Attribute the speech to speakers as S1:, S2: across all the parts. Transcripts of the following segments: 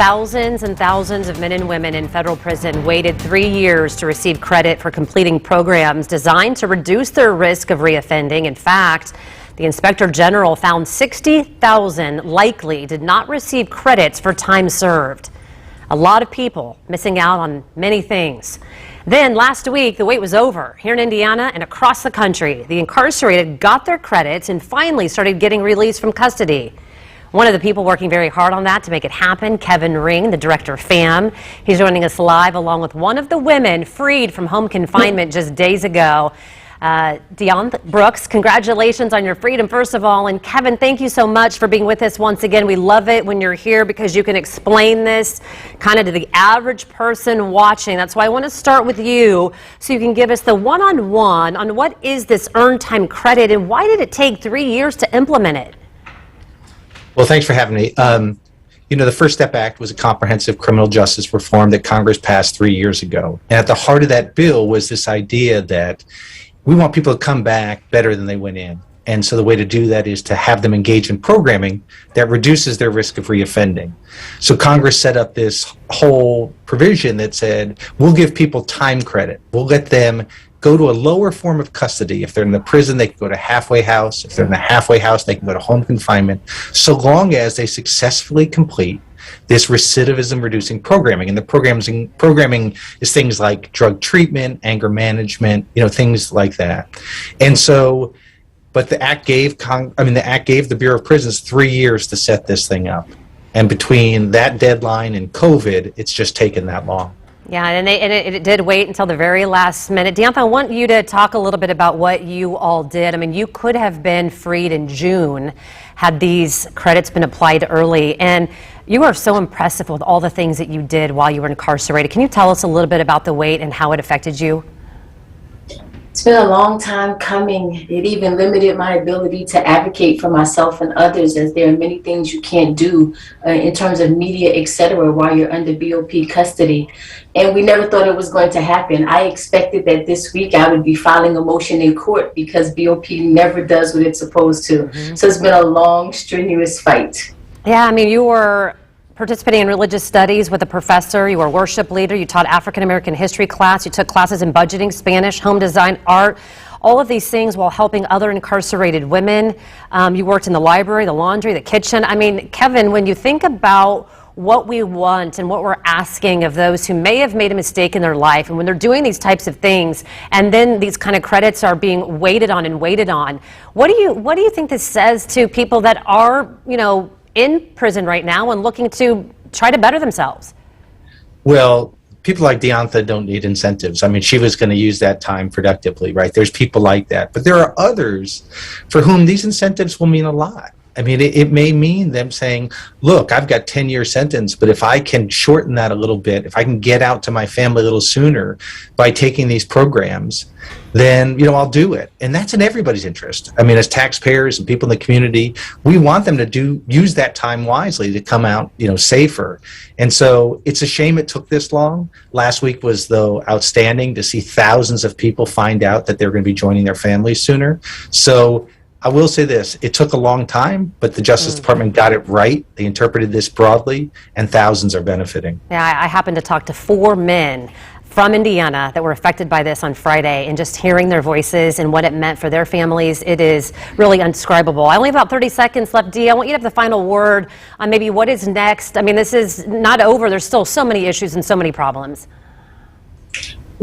S1: Thousands and thousands of men and women in federal prison waited 3 years to receive credit for completing programs designed to reduce their risk of reoffending. In fact, the Inspector General found 60,000 likely did not receive credits for time served. A lot of people missing out on many things. Then last week, the wait was over. Here in Indiana and across the country, the incarcerated got their credits and finally started getting released from custody. One of the people working very hard on that to make it happen, Kevin Ring, the director of FAM. He's joining us live along with one of the women freed from home confinement just days ago. Deonta Brooks, congratulations on your freedom, first of all. And Kevin, thank you so much for being with us once again. We love it when you're here because you can explain this kind of to the average person watching. That's why I want to start with you so you can give us the one-on-one on what is this earned time credit and why did it take 3 years to implement it?
S2: Well, thanks for having me. The First Step Act was a comprehensive criminal justice reform that Congress passed 3 years ago. And at the heart of that bill was this idea that we want people to come back better than they went in. And so the way to do that is to have them engage in programming that reduces their risk of reoffending. So Congress set up this whole provision that said, we'll give people time credit. We'll let them go to a lower form of custody. If they're in the prison, they can go to halfway house. If they're in the halfway house, they can go to home confinement, so long as they successfully complete this recidivism reducing programming. And the programming is things like drug treatment, anger management, things like that. And so, but the act gave the Bureau of Prisons 3 years to set this thing up. And between that deadline and COVID, it's just taken that long.
S1: Yeah, and it did wait until the very last minute. Deonta, I want you to talk a little bit about what you all did. I mean, you could have been freed in June had these credits been applied early. And you are so impressive with all the things that you did while you were incarcerated. Can you tell us a little bit about the wait and how it affected you?
S3: It's been a long time coming. It even limited my ability to advocate for myself and others, as there are many things you can't do in terms of media, etc., while you're under BOP custody. And we never thought it was going to happen. I expected that this week I would be filing a motion in court because BOP never does what it's supposed to. Mm-hmm. So it's been a long, strenuous fight.
S1: Yeah, I mean, you were participating in religious studies with a professor, you were a worship leader, you taught African American history class, you took classes in budgeting, Spanish, home design, art, all of these things while helping other incarcerated women. You worked in the library, the laundry, the kitchen. I mean, Kevin, when you think about what we want and what we're asking of those who may have made a mistake in their life, and when they're doing these types of things, and then these kind of credits are being waited on, what do you think this says to people that are, in prison right now and looking to try to better themselves?
S2: Well, people like Deonta don't need incentives. I mean, she was going to use that time productively, right? There's people like that. But there are others for whom these incentives will mean a lot. I mean, it may mean them saying, look, I've got 10-year sentence, but if I can shorten that a little bit, if I can get out to my family a little sooner by taking these programs, then, I'll do it. And that's in everybody's interest. I mean, as taxpayers and people in the community, we want them to use that time wisely to come out, safer. And so it's a shame it took this long. Last week was, though, outstanding to see thousands of people find out that they're going to be joining their families sooner. So I will say this, it took a long time, but the Justice Department got it right. They interpreted this broadly, and thousands are benefiting.
S1: Yeah, I happened to talk to 4 men from Indiana that were affected by this on Friday, and just hearing their voices and what it meant for their families, it is really undescribable. I only have about 30 seconds left. Dee, I want you to have the final word on maybe what is next. I mean, this is not over. There's still so many issues and so many problems.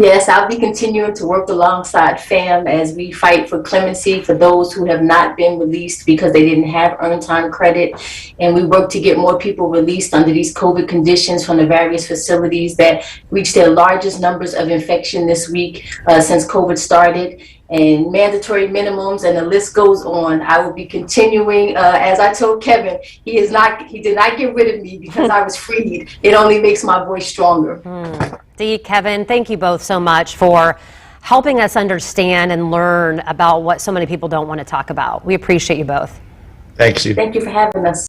S3: Yes, I'll be continuing to work alongside FAM as we fight for clemency for those who have not been released because they didn't have earned time credit. And we work to get more people released under these COVID conditions from the various facilities that reached their largest numbers of infection this week since COVID started. And mandatory minimums, and the list goes on. I will be continuing, as I told Kevin, he did not get rid of me because I was freed. It only makes my voice stronger.
S1: Dee, Kevin, thank you both so much for helping us understand and learn about what so many people don't want to talk about. We appreciate you both.
S2: Thanks.
S3: Thank you for having us.